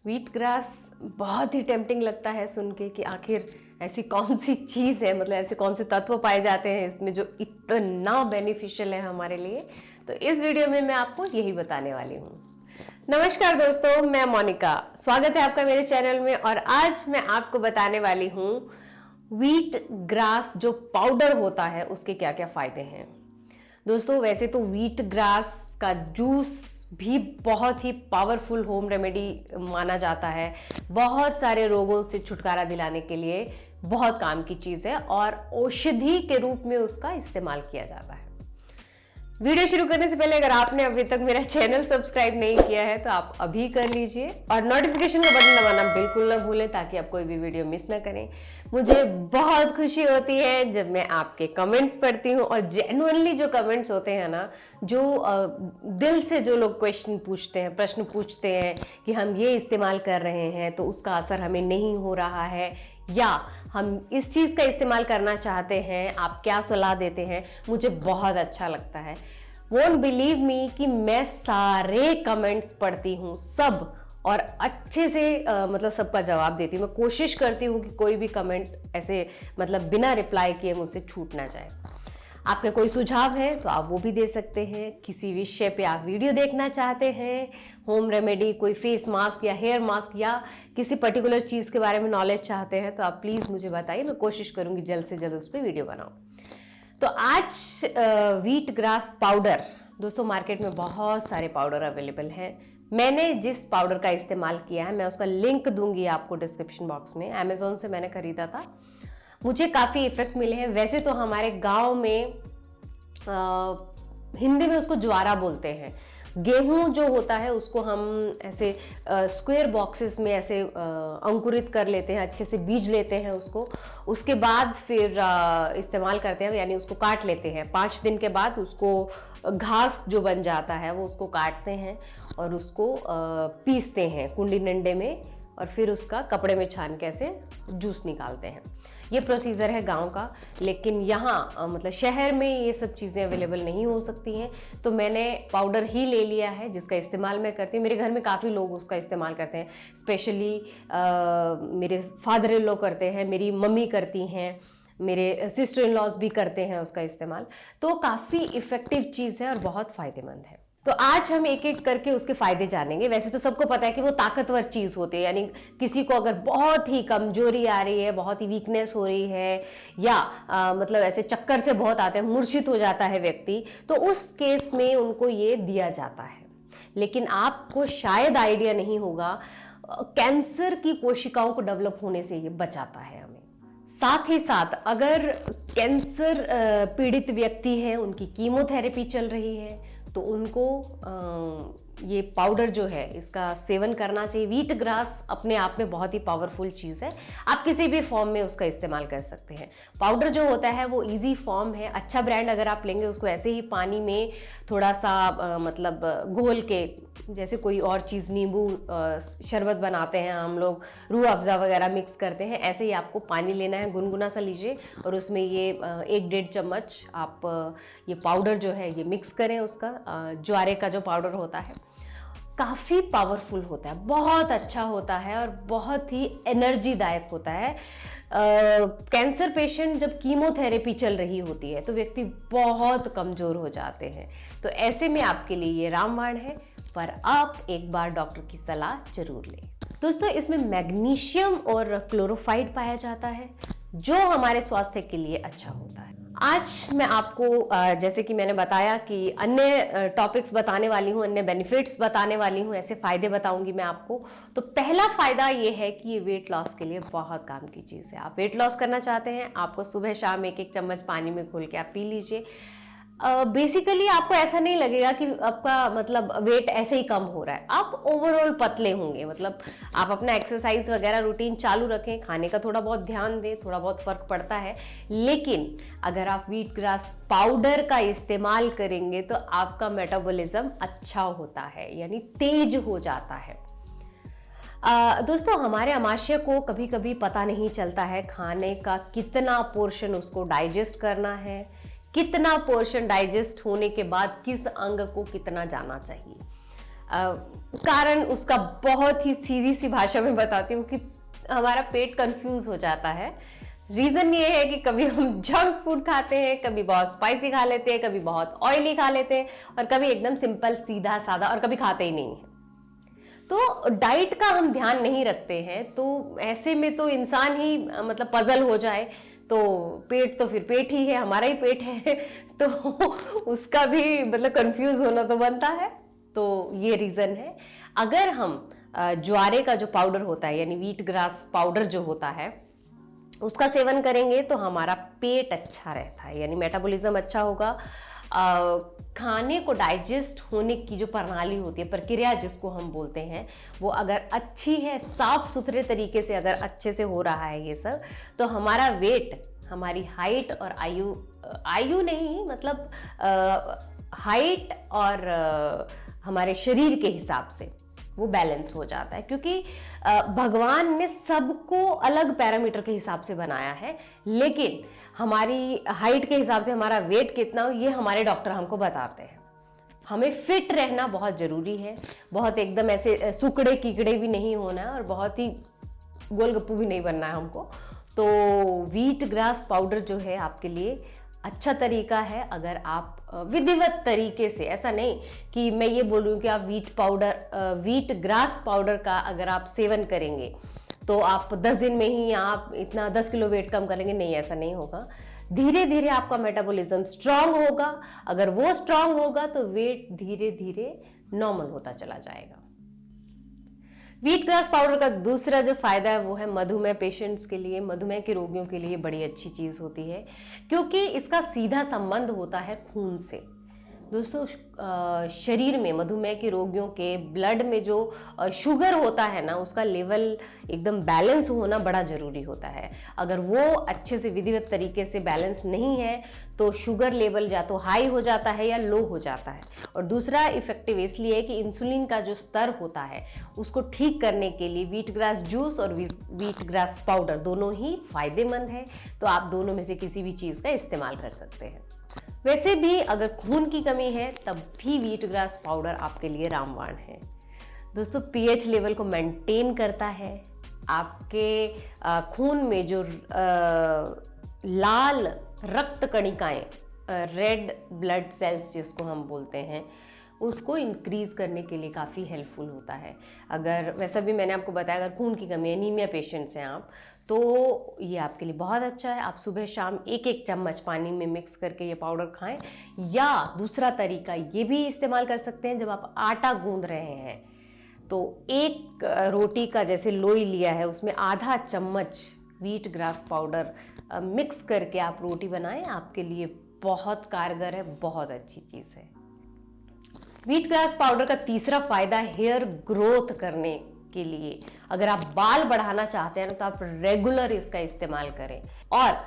Wheat grass बहुत ही tempting लगता है सुन के कि आखिर ऐसी कौन सी चीज़ है, मतलब ऐसे कौन से तत्व पाए जाते हैं इसमें जो इतना बेनिफिशियल है हमारे लिए। तो इस वीडियो में मैं आपको यही बताने वाली हूँ। नमस्कार दोस्तों, मैं मोनिका, स्वागत है आपका मेरे चैनल में। और आज मैं आपको बताने वाली हूँ व्हीट ग्रास जो पाउडर होता है उसके क्या क्या फायदे हैं। दोस्तों वैसे तो व्हीट ग्रास का जूस भी बहुत ही पावरफुल होम रेमेडी माना जाता है, बहुत सारे रोगों से छुटकारा दिलाने के लिए बहुत काम की चीज़ है और औषधि के रूप में उसका इस्तेमाल किया जाता है। वीडियो शुरू करने से पहले अगर आपने अभी तक मेरा चैनल सब्सक्राइब नहीं किया है तो आप अभी कर लीजिए और नोटिफिकेशन का बटन दबाना बिल्कुल ना भूलें ताकि आप कोई भी वीडियो मिस ना करें। मुझे बहुत खुशी होती है जब मैं आपके कमेंट्स पढ़ती हूँ और जेन्युइनली जो कमेंट्स होते हैं ना, जो दिल से जो लोग क्वेश्चन पूछते हैं, प्रश्न पूछते हैं कि हम ये इस्तेमाल कर रहे हैं तो उसका असर हमें नहीं हो रहा है या हम इस चीज़ का इस्तेमाल करना चाहते हैं, आप क्या सलाह देते हैं, मुझे बहुत अच्छा लगता है। वोंट बिलीव मी कि मैं सारे कमेंट्स पढ़ती हूँ सब और अच्छे से मतलब सबका जवाब देती हूँ। मैं कोशिश करती हूँ कि कोई भी कमेंट ऐसे मतलब बिना रिप्लाई किए मुझसे छूट ना जाए। आपके कोई सुझाव है तो आप वो भी दे सकते हैं। किसी विषय पे आप वीडियो देखना चाहते हैं, होम रेमेडी, कोई फेस मास्क या हेयर मास्क या किसी पर्टिकुलर चीज़ के बारे में नॉलेज चाहते हैं तो आप प्लीज़ मुझे बताइए, मैं कोशिश करूँगी जल्द से जल्द उस पर वीडियो बनाऊँ। तो आज व्हीट ग्रास पाउडर, दोस्तों मार्केट में बहुत सारे पाउडर अवेलेबल हैं। मैंने जिस पाउडर का इस्तेमाल किया है मैं उसका लिंक दूंगी आपको डिस्क्रिप्शन बॉक्स में। अमेजोन से मैंने खरीदा था, मुझे काफ़ी इफेक्ट मिले हैं। वैसे तो हमारे गांव में हिंदी में उसको ज्वारा बोलते हैं। गेहूं जो होता है उसको हम ऐसे स्क्वायर बॉक्सेस में ऐसे अंकुरित कर लेते हैं, अच्छे से बीज लेते हैं उसको, उसके बाद फिर इस्तेमाल करते हैं, यानी उसको काट लेते हैं। 5 दिन के बाद उसको घास जो बन जाता है वो उसको काटते हैं और उसको पीसते हैं कुंडी डंडे में और फिर उसका कपड़े में छान के ऐसे जूस निकालते हैं। ये प्रोसीजर है गांव का, लेकिन यहाँ मतलब शहर में ये सब चीज़ें अवेलेबल नहीं हो सकती हैं। तो मैंने पाउडर ही ले लिया है जिसका इस्तेमाल मैं करती हूँ। मेरे घर में काफ़ी लोग उसका इस्तेमाल करते हैं, स्पेशली मेरे फादर इन लॉ करते हैं, मेरी मम्मी करती हैं, मेरे सिस्टर इन लॉज भी करते हैं उसका इस्तेमाल। तो काफ़ी इफ़ेक्टिव चीज़ है और बहुत फ़ायदेमंद है। तो आज हम एक एक करके उसके फायदे जानेंगे। वैसे तो सबको पता है कि वो ताकतवर चीज़ होती है, यानी किसी को अगर बहुत ही कमजोरी आ रही है, बहुत ही वीकनेस हो रही है या मतलब ऐसे चक्कर से बहुत आते हैं, मूर्छित हो जाता है व्यक्ति, तो उस केस में उनको ये दिया जाता है। लेकिन आपको शायद आइडिया नहीं होगा, कैंसर की कोशिकाओं को डेवलप होने से ये बचाता है हमें। साथ ही साथ अगर कैंसर पीड़ित व्यक्ति हैं, उनकी कीमोथेरेपी चल रही है तो उनको ये पाउडर जो है इसका सेवन करना चाहिए। व्हीट ग्रास अपने आप में बहुत ही पावरफुल चीज़ है, आप किसी भी फॉर्म में उसका इस्तेमाल कर सकते हैं। पाउडर जो होता है वो इजी फॉर्म है, अच्छा ब्रांड अगर आप लेंगे उसको ऐसे ही पानी में थोड़ा सा मतलब घोल के, जैसे कोई और चीज़ नींबू शरबत बनाते हैं हम लोग, रूह अफ़ज़ा वगैरह मिक्स करते हैं, ऐसे ही आपको पानी लेना है, गुनगुना सा लीजिए और उसमें ये 1-1.5 चम्मच आप ये पाउडर जो है ये मिक्स करें। उसका ज्वारे का जो पाउडर होता है काफ़ी पावरफुल होता है, बहुत अच्छा होता है और बहुत ही एनर्जीदायक होता है। कैंसर पेशेंट जब कीमोथेरेपी चल रही होती है तो व्यक्ति बहुत कमज़ोर हो जाते हैं, तो ऐसे में आपके लिए ये रामबाण है, पर आप एक बार डॉक्टर की सलाह जरूर लें। दोस्तों इसमें मैग्नीशियम और क्लोरोफाइड पाया जाता है जो हमारे स्वास्थ्य के लिए अच्छा होता है। आज मैं आपको जैसे कि मैंने बताया कि अन्य टॉपिक्स बताने वाली हूँ, अन्य बेनिफिट्स बताने वाली हूँ, ऐसे फायदे बताऊंगी मैं आपको। तो पहला फायदा ये है कि ये वेट लॉस के लिए बहुत काम की चीज़ है। आप वेट लॉस करना चाहते हैं, आपको सुबह शाम 1-1 चम्मच पानी में घोल के आप पी लीजिए। बेसिकली आपको ऐसा नहीं लगेगा कि आपका मतलब वेट ऐसे ही कम हो रहा है, आप ओवरऑल पतले होंगे। मतलब आप अपना एक्सरसाइज वगैरह रूटीन चालू रखें, खाने का थोड़ा बहुत ध्यान दें, थोड़ा बहुत फर्क पड़ता है। लेकिन अगर आप व्हीट ग्रास पाउडर का इस्तेमाल करेंगे तो आपका मेटाबॉलिज्म अच्छा होता है, यानी तेज हो जाता है। दोस्तों हमारे आमाशय को कभी कभी पता नहीं चलता है खाने का कितना पोर्शन उसको डाइजेस्ट करना है, कितना पोर्शन डाइजेस्ट होने के बाद किस अंग को कितना जाना चाहिए। कारण उसका बहुत ही सीधी सी भाषा में बताती हूँ कि हमारा पेट कंफ्यूज हो जाता है। रीजन ये है कि कभी हम जंक फूड खाते हैं, कभी बहुत स्पाइसी खा लेते हैं, कभी बहुत ऑयली खा लेते हैं, और कभी एकदम सिंपल सीधा सादा, और कभी खाते ही नहीं है। तो डाइट का हम ध्यान नहीं रखते हैं, तो ऐसे में तो इंसान ही मतलब पजल हो जाए। तो पेट तो फिर पेट ही है, हमारा ही पेट है तो उसका भी मतलब कंफ्यूज होना तो बनता है। तो ये रीजन है। अगर हम ज्वारे का जो पाउडर होता है, यानी व्हीट ग्रास पाउडर जो होता है, उसका सेवन करेंगे तो हमारा पेट अच्छा रहता है, यानी मेटाबॉलिज्म अच्छा होगा। खाने को डाइजेस्ट होने की जो प्रणाली होती है, प्रक्रिया जिसको हम बोलते हैं, वो अगर अच्छी है, साफ सुथरे तरीके से अगर अच्छे से हो रहा है ये सब, तो हमारा वेट, हमारी हाइट और आयु नहीं मतलब हाइट और हमारे शरीर के हिसाब से वो बैलेंस हो जाता है। क्योंकि भगवान ने सबको अलग पैरामीटर के हिसाब से बनाया है, लेकिन हमारी हाइट के हिसाब से हमारा वेट कितना हो ये हमारे डॉक्टर हमको बताते हैं। हमें फिट रहना बहुत जरूरी है, बहुत एकदम ऐसे सुकड़े कीकड़े भी नहीं होना है, और बहुत ही गोलगप्पू भी नहीं बनना है हमको। तो व्हीट ग्रास पाउडर जो है आपके लिए अच्छा तरीका है। अगर आप विधिवत तरीके से, ऐसा नहीं कि मैं ये बोल रही हूँ कि आप व्हीट ग्रास पाउडर का अगर आप सेवन करेंगे तो आप 10 दिन में ही आप इतना 10 किलो वेट कम करेंगे, नहीं, ऐसा नहीं होगा। धीरे धीरे आपका मेटाबॉलिज्म स्ट्रांग होगा। अगर वो स्ट्रांग होगा तो वेट धीरे धीरे नॉर्मल होता चला जाएगा। व्हीट ग्रास पाउडर का दूसरा जो फायदा है वो है मधुमेह पेशेंट्स के लिए, मधुमेह के रोगियों के लिए बड़ी अच्छी चीज होती है, क्योंकि इसका सीधा संबंध होता है खून से। दोस्तों, शरीर में मधुमेह के रोगियों के ब्लड में जो शुगर होता है ना, उसका लेवल एकदम बैलेंस होना बड़ा जरूरी होता है। अगर वो अच्छे से विधिवत तरीके से बैलेंस नहीं है तो शुगर लेवल या तो हाई हो जाता है या लो हो जाता है। और दूसरा इफेक्टिव इसलिए है कि इंसुलिन का जो स्तर होता है उसको ठीक करने के लिए व्हीट ग्रास जूस और व्हीट ग्रास पाउडर दोनों ही फायदेमंद है। तो आप दोनों में से किसी भी चीज़ का इस्तेमाल कर सकते हैं। वैसे भी अगर खून की कमी है तब भी व्हीट ग्रास पाउडर आपके लिए रामबाण है। दोस्तों, पीएच लेवल को मेंटेन करता है। आपके खून में जो लाल रक्त कणिकाएं, रेड ब्लड सेल्स जिसको हम बोलते हैं, उसको इंक्रीज करने के लिए काफ़ी हेल्पफुल होता है। अगर वैसा भी मैंने आपको बताया, अगर खून की कमी, एनीमिया पेशेंट्स हैं आप, तो ये आपके लिए बहुत अच्छा है। आप सुबह शाम एक एक चम्मच पानी में मिक्स करके ये पाउडर खाएं। या दूसरा तरीका ये भी इस्तेमाल कर सकते हैं, जब आप आटा गूंद रहे हैं तो एक रोटी का जैसे लोई लिया है उसमें आधा चम्मच व्हीट ग्रास पाउडर मिक्स करके आप रोटी बनाएं। आपके लिए बहुत कारगर है, बहुत अच्छी चीज़ है। व्हीट ग्रास पाउडर का तीसरा फायदा हेयर ग्रोथ करने के लिए, अगर आप बाल बढ़ाना चाहते हैं तो आप रेगुलर इसका इस्तेमाल करें। और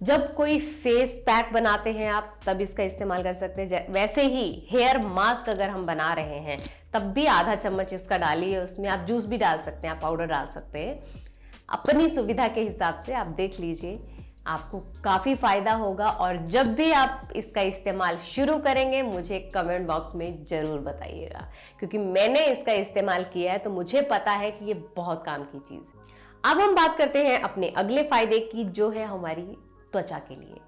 जब कोई फेस पैक बनाते हैं आप तब इसका इस्तेमाल कर सकते हैं। वैसे ही हेयर मास्क अगर हम बना रहे हैं तब भी आधा चम्मच इसका डालिए। उसमें आप जूस भी डाल सकते हैं, आप पाउडर डाल सकते हैं, अपनी सुविधा के हिसाब से आप देख लीजिए, आपको काफ़ी फायदा होगा। और जब भी आप इसका इस्तेमाल शुरू करेंगे मुझे कमेंट बॉक्स में ज़रूर बताइएगा, क्योंकि मैंने इसका इस्तेमाल किया है तो मुझे पता है कि ये बहुत काम की चीज़ है। अब हम बात करते हैं अपने अगले फायदे की, जो है हमारी त्वचा के लिए।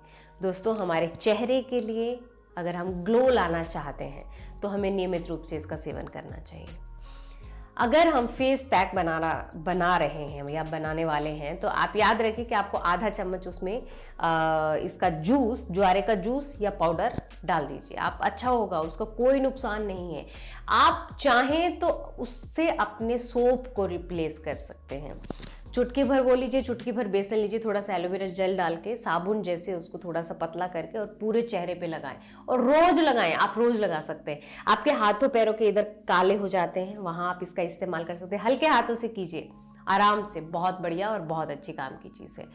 दोस्तों, हमारे चेहरे के लिए अगर हम ग्लो लाना चाहते हैं तो हमें नियमित रूप से इसका सेवन करना चाहिए। अगर हम फेस पैक बना रहे हैं या बनाने वाले हैं तो आप याद रखिए कि आपको आधा चम्मच उसमें इसका जूस, ज्वारे का जूस या पाउडर डाल दीजिए। आप, अच्छा होगा, उसका कोई नुकसान नहीं है। आप चाहें तो उससे अपने सोप को रिप्लेस कर सकते हैं। चुटकी भर वो लीजिए, चुटकी भर बेसन लीजिए, थोड़ा सा एलोवेरा जेल डाल के साबुन जैसे उसको थोड़ा सा पतला करके और पूरे चेहरे पे लगाएं और रोज लगाएं। आप रोज लगा सकते हैं। आपके हाथों पैरों के इधर काले हो जाते हैं, वहां आप इसका इस्तेमाल कर सकते हैं। हल्के हाथों से कीजिए, आराम से, बहुत बढ़िया और बहुत अच्छी काम की चीज़ है।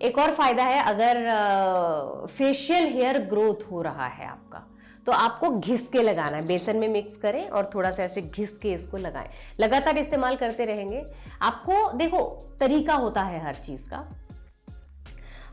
एक और फायदा है, अगर फेशियल हेयर ग्रोथ हो रहा है आपका तो आपको घिस के लगाना है। बेसन में मिक्स करें और थोड़ा सा ऐसे घिस के इसको लगाएं। लगातार इस्तेमाल करते रहेंगे। आपको देखो, तरीका होता है हर चीज़ का।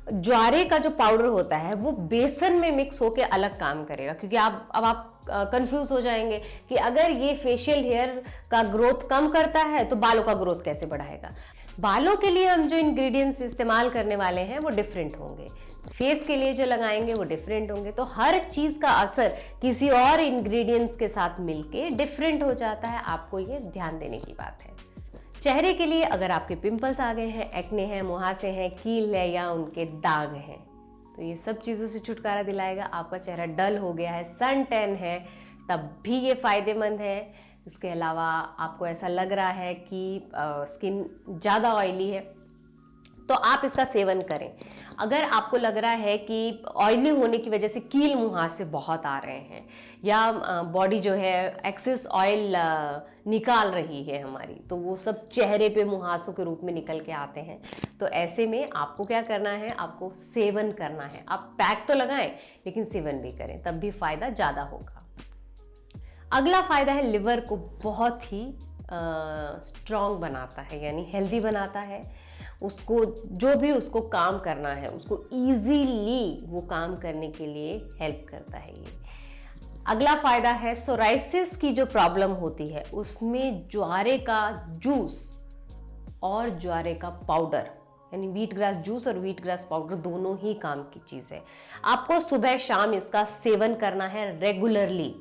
ज्वारे का जो पाउडर होता है वो बेसन में मिक्स होके अलग काम करेगा, क्योंकि आप कंफ्यूज हो जाएंगे कि अगर ये फेशियल हेयर का ग्रोथ कम करता है तो बालों का ग्रोथ कैसे बढ़ाएगा। बालों के लिए हम जो इंग्रेडिएंट्स इस्तेमाल करने वाले हैं वो डिफरेंट होंगे, फेस के लिए जो लगाएंगे वो डिफरेंट होंगे, तो हर चीज का असर किसी और इंग्रेडिएंट्स के साथ मिलके डिफरेंट हो जाता है। आपको ये ध्यान देने की बात है। चेहरे के लिए अगर आपके पिंपल्स आ गए हैं, एक्ने हैं, मुहासे हैं, कील है या उनके दाग हैं, तो ये सब चीज़ों से छुटकारा दिलाएगा। आपका चेहरा डल हो गया है, सन टैन है, तब भी ये फायदेमंद है। इसके अलावा आपको ऐसा लग रहा है कि स्किन ज़्यादा ऑयली है, तो आप इसका सेवन करें। अगर आपको लग रहा है कि ऑयली होने की वजह से कील मुहासे बहुत आ रहे हैं या बॉडी जो है एक्सेस ऑयल निकाल रही है हमारी, तो वो सब चेहरे पे मुहासों के रूप में निकल के आते हैं, तो ऐसे में आपको क्या करना है, आपको सेवन करना है। आप पैक तो लगाएं लेकिन सेवन भी करें, तब भी फायदा ज़्यादा होगा। अगला फायदा है लिवर को बहुत ही स्ट्रॉन्ग बनाता है, यानी हेल्दी बनाता है। उसको जो भी उसको काम करना है उसको इजीली वो काम करने के लिए हेल्प करता है ये। अगला फायदा है सोराइसिस की जो प्रॉब्लम होती है उसमें ज्वारे का जूस और ज्वारे का पाउडर, यानी व्हीट ग्रास जूस और व्हीट ग्रास पाउडर दोनों ही काम की चीज़ है। आपको सुबह शाम इसका सेवन करना है रेगुलरली,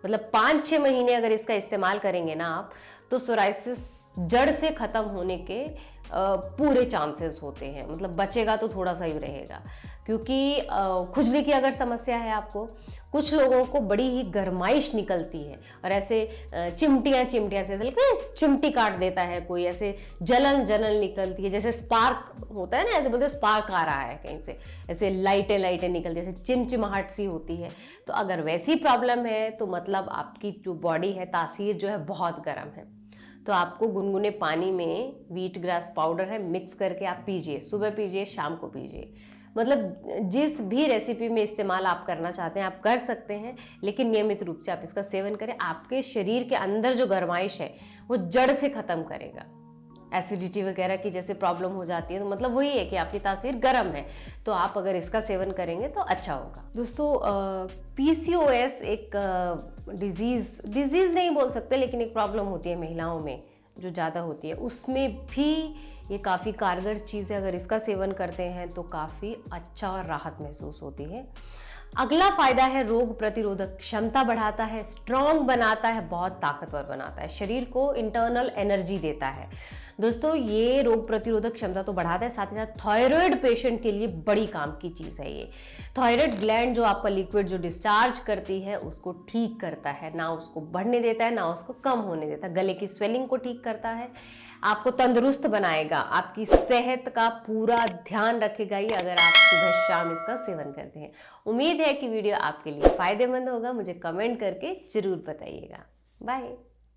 मतलब 5-6 महीने अगर इसका इस्तेमाल करेंगे ना आप, तो सोराइसिस जड़ से खत्म होने के पूरे चांसेस होते हैं। मतलब बचेगा तो थोड़ा सा ही रहेगा, क्योंकि खुजली की अगर समस्या है आपको, कुछ लोगों को बड़ी ही गर्माइश निकलती है और ऐसे चिमटियाँ से ऐसे लगता है चिमटी काट देता है कोई, ऐसे जलन निकलती है, जैसे स्पार्क होता है ना, ऐसे बोलते हैं स्पार्क आ रहा है कहीं से, ऐसे लाइटें निकलती है, ऐसे चिमचिमाहट सी होती है। तो अगर वैसी प्रॉब्लम है तो मतलब आपकी जो बॉडी है, तासीर जो है बहुत गर्म है। तो आपको गुनगुने पानी में व्हीट ग्रास पाउडर है मिक्स करके आप पीजिए, सुबह पीजिए, शाम को पीजिए। मतलब जिस भी रेसिपी में इस्तेमाल आप करना चाहते हैं आप कर सकते हैं, लेकिन नियमित रूप से आप इसका सेवन करें। आपके शरीर के अंदर जो गर्माइश है वो जड़ से ख़त्म करेगा। एसिडिटी वगैरह की जैसे प्रॉब्लम हो जाती है, तो मतलब वही है कि आपकी तासीर गर्म है, तो आप अगर इसका सेवन करेंगे तो अच्छा होगा। दोस्तों, PCOS एक डिजीज़ नहीं बोल सकते, लेकिन एक प्रॉब्लम होती है महिलाओं में जो ज़्यादा होती है, उसमें भी ये काफ़ी कारगर चीज़ है। अगर इसका सेवन करते हैं तो काफ़ी अच्छा और राहत महसूस होती है। अगला फायदा है रोग प्रतिरोधक क्षमता बढ़ाता है, स्ट्रॉन्ग बनाता है, बहुत ताकतवर बनाता है, शरीर को इंटरनल एनर्जी देता है। दोस्तों, ये रोग प्रतिरोधक क्षमता तो बढ़ाता है, साथ ही साथ थायराइड पेशेंट के लिए बड़ी काम की चीज़ है ये। थायराइड ग्लैंड जो आपका लिक्विड जो डिस्चार्ज करती है उसको ठीक करता है, ना उसको बढ़ने देता है ना उसको कम होने देता है। गले की स्वेलिंग को ठीक करता है, आपको तंदुरुस्त बनाएगा, आपकी सेहत का पूरा ध्यान रखेगा ये, अगर आप सुबह शाम इसका सेवन करते हैं। उम्मीद है कि वीडियो आपके लिए फ़ायदेमंद होगा। मुझे कमेंट करके ज़रूर बताइएगा। बाय।